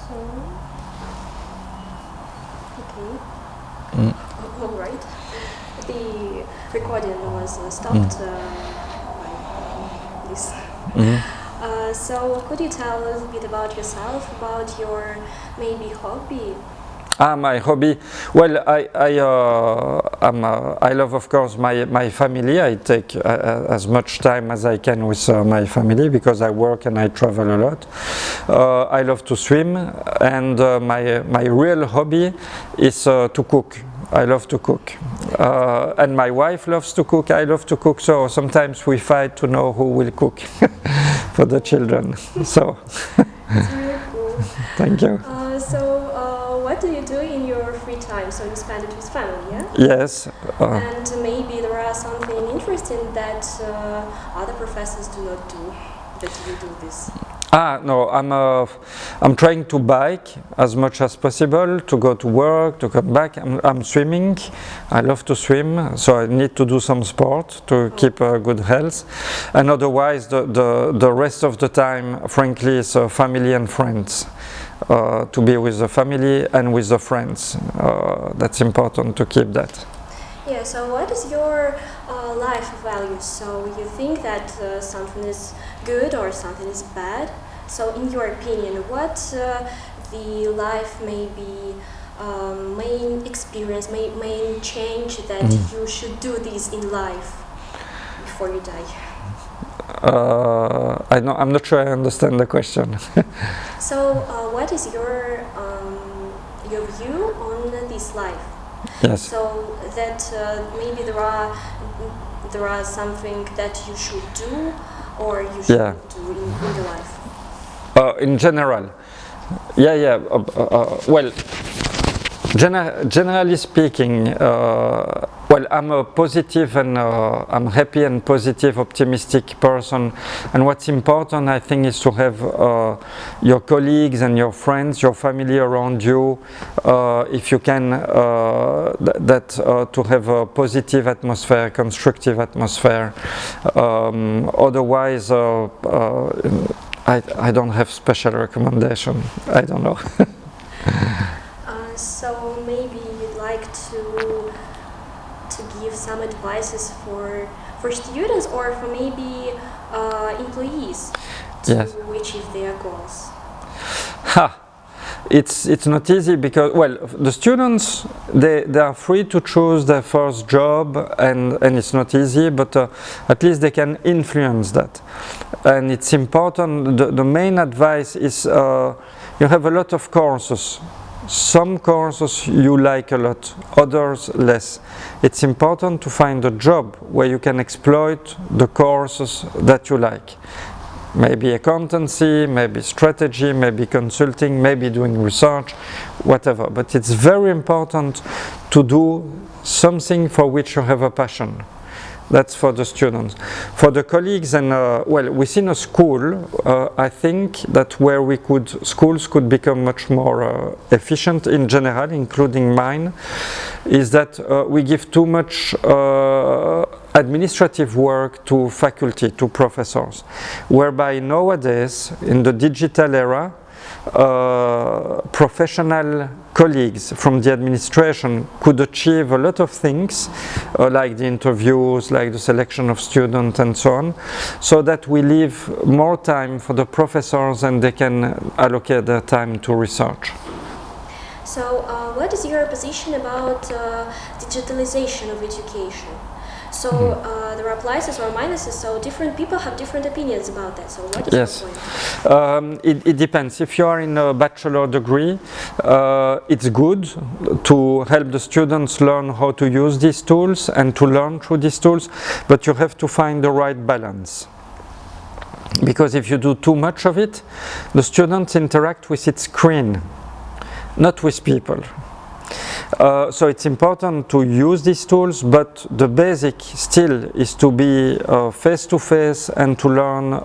So, okay. Mm. All right. The recording was stopped by this. Mhm. So, could you tell a little bit about yourself, about your maybe hobby? My hobby. Well, I love, of course, my family. I take as much time as I can with my family because I work and I travel a lot. I love to swim, and my real hobby is to cook. I love to cook, and my wife loves to cook. I love to cook, so sometimes we fight to know who will cook for the children. So, It's really cool. thank you. What do you do in your free time? So you spend it with family, yeah? Yes. And maybe there are something interesting that other professors do not do, that you do this. No, I'm trying to bike as much as possible, to go to work, to come back. I'm swimming. I love to swim, so I need to do some sport to keep good health. And otherwise, the rest of the time, frankly, is family and friends. To be with the family and with the friends. That's important to keep that. Yeah, so what is your life values? So you think that something is good or something is bad? So in your opinion, what the life may be main experience, main change that you should do this in life before you die? I'm not sure I understand the question. So what is your view on this life? Yes. So that maybe there are something that you should do or you should do in your life. In general, well, generally speaking, well, I'm a positive and I'm happy and positive, optimistic person. And what's important, I think, is to have your colleagues and your friends, your family around you, if you can, to have a positive atmosphere, constructive atmosphere. Otherwise, I don't have special recommendation. I don't know. So maybe you'd like to give some advices for students or for maybe employees to achieve their goals. It's not easy because, well, the students, they are free to choose their first job, and it's not easy, but at least they can influence that. And it's important, the main advice is you have a lot of courses. Some courses you like a lot, others less. It's important to find a job where you can exploit the courses that you like. Maybe accountancy, maybe strategy, maybe consulting, maybe doing research, whatever. But it's very important to do something for which you have a passion. That's for the students. For the colleagues and, well, within a school, I think that where schools could become much more efficient in general, including mine, is that we give too much administrative work to faculty, to professors, whereby nowadays, in the digital era, professional colleagues from the administration could achieve a lot of things, like the interviews, like the selection of students and so on, so that we leave more time for the professors and they can allocate their time to research. So what is your position about digitalization of education? So there are pluses or minuses, so different people have different opinions about that. So what is your point? It depends. If you are in a bachelor degree, it's good to help the students learn how to use these tools and to learn through these tools, but you have to find the right balance. Because if you do too much of it, the students interact with its screen, not with people. So it's important to use these tools, but the basic still is to be face-to-face and to learn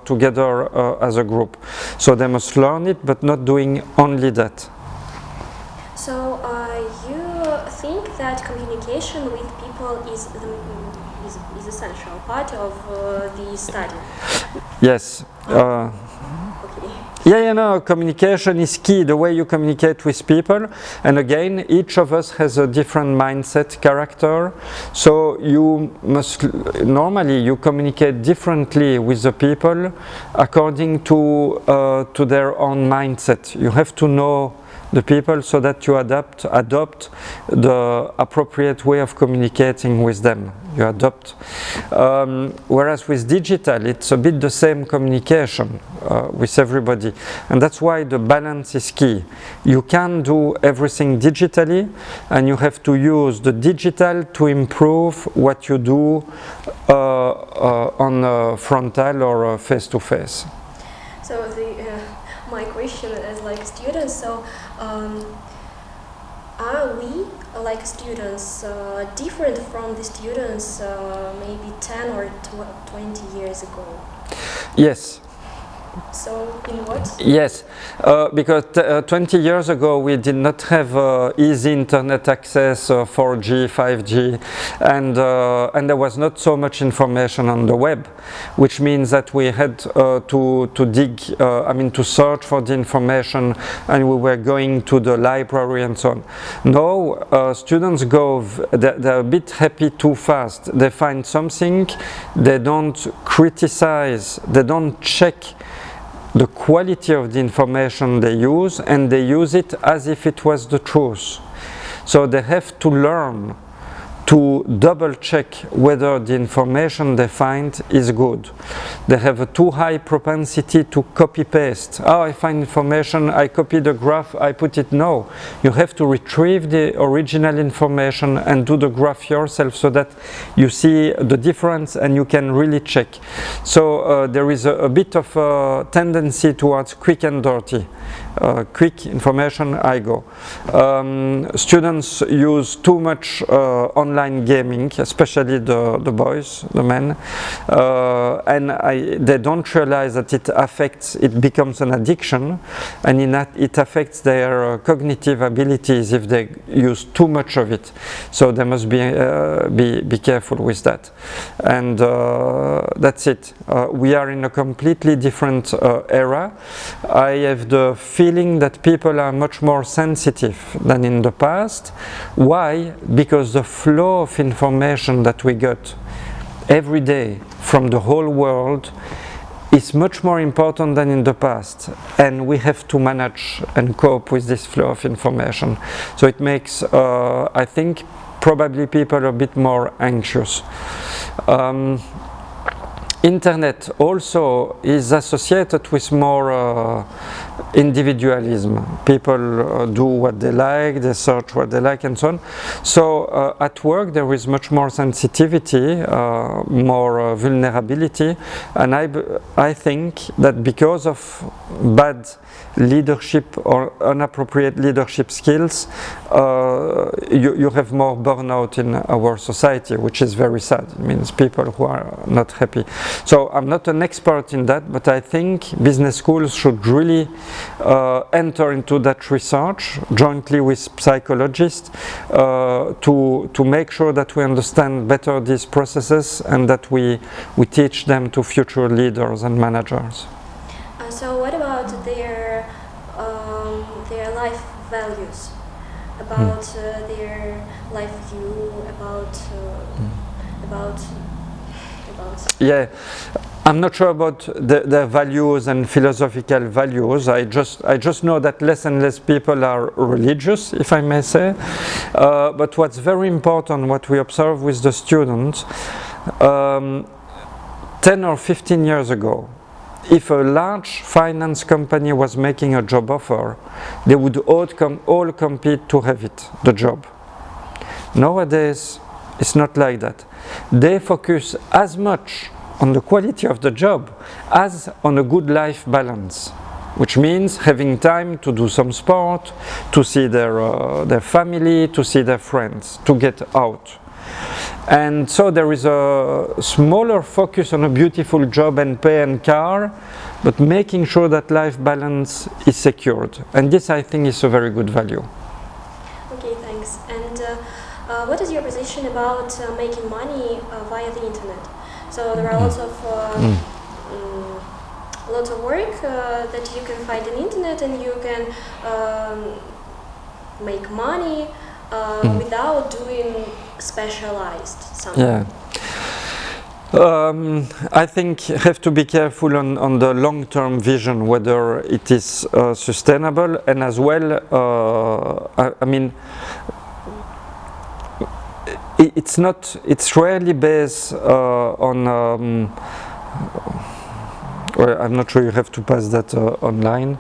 together as a group. So they must learn it, but not doing only that. So you think that communication with people is essential part of the study? Yes. Okay. Yeah, no, communication is key, the way you communicate with people. And again, each of us has a different mindset, character. So you must, normally you communicate differently with the people according to their own mindset. You have to know the people so that you adopt the appropriate way of communicating with them. You adopt. Whereas with digital, it's a bit the same communication with everybody. And that's why the balance is key. You can do everything digitally, and you have to use the digital to improve what you do on frontal or face-to-face. So my question is like students, so are we like students different from the students maybe 10 or 20 years ago? Yes. So in what? Yes, because 20 years ago we did not have easy internet access, 4G, 5G, and there was not so much information on the web, which means that we had to dig, to search for the information, and we were going to the library and so on. Now students they're a bit happy too fast. They find something, they don't criticize, they don't check the quality of the information they use, and they use it as if it was the truth. So they have to learn to double check whether the information they find is good. They have a too high propensity to copy paste. Oh, I find information, I copy the graph, I put it. No, you have to retrieve the original information and do the graph yourself so that you see the difference and you can really check. So there is a bit of a tendency towards quick and dirty. Quick information, I go. Students use too much online gaming, especially the boys, the men, and they don't realize that it becomes an addiction, and it affects their cognitive abilities if they use too much of it. So they must be careful with that. And that's it. We are in a completely different era. I have the feeling that people are much more sensitive than in the past. Why? Because the flow of information that we get every day from the whole world is much more important than in the past, and we have to manage and cope with this flow of information. So it makes, I think, probably people a bit more anxious. Internet also is associated with more individualism. People do what they like, they search what they like, and so on. So at work there is much more sensitivity, more vulnerability, and I think that because of bad leadership or inappropriate leadership skills, you have more burnout in our society, which is very sad. It means people who are not happy. So I'm not an expert in that, but I think business schools should really enter into that research jointly with psychologists to make sure that we understand better these processes and that we teach them to future leaders and managers. So what about their life values, about their life view, about Yeah, I'm not sure about their values and philosophical values. I just know that less and less people are religious, if I may say. But what's very important, what we observe with the students, 10 or 15 years ago, if a large finance company was making a job offer, they would all compete to have it, the job. Nowadays, it's not like that. They focus as much on the quality of the job as on a good life balance, which means having time to do some sport, to see their family, to see their friends, to get out. And so there is a smaller focus on a beautiful job and pay and car, but making sure that life balance is secured. And this, I think, is a very good value. Okay, thanks. And what is your position about making money via the internet? So there are lots of a lot of work that you can find on internet, and you can make money without doing specialized something. Yeah. I think you have to be careful on the long-term vision, whether it is sustainable, and as well, I mean, it's rarely based on, well, I'm not sure you have to pass that online.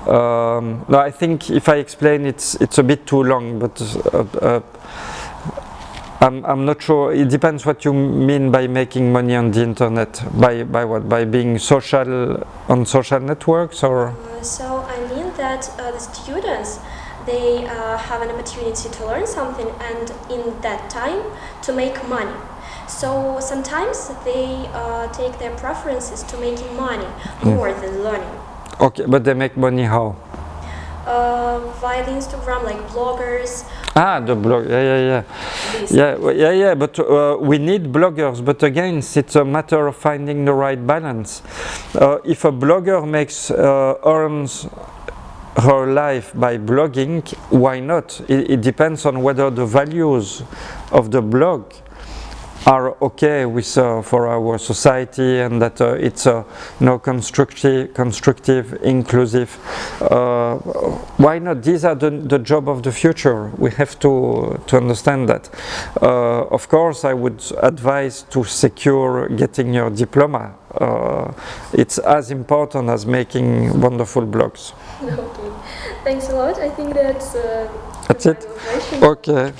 No, I think if I explain it's a bit too long, but I'm not sure. It depends what you mean by making money on the internet. By what? By being social on social networks, or? So I mean that the students, they have an opportunity to learn something, and in that time to make money. So sometimes they take their preferences to making money more than learning. Okay, but they make money how? Via the Instagram, like bloggers. The blog, These. yeah. But we need bloggers. But again, it's a matter of finding the right balance. If a blogger earns her life by blogging, why not? It depends on whether the values of the blog are okay with for our society, and that it's constructive, inclusive. Why not? These are the job of the future. We have to understand that. Of course, I would advise to secure getting your diploma. It's as important as making wonderful blogs. Okay, thanks a lot. I think that's it. the final question. Okay.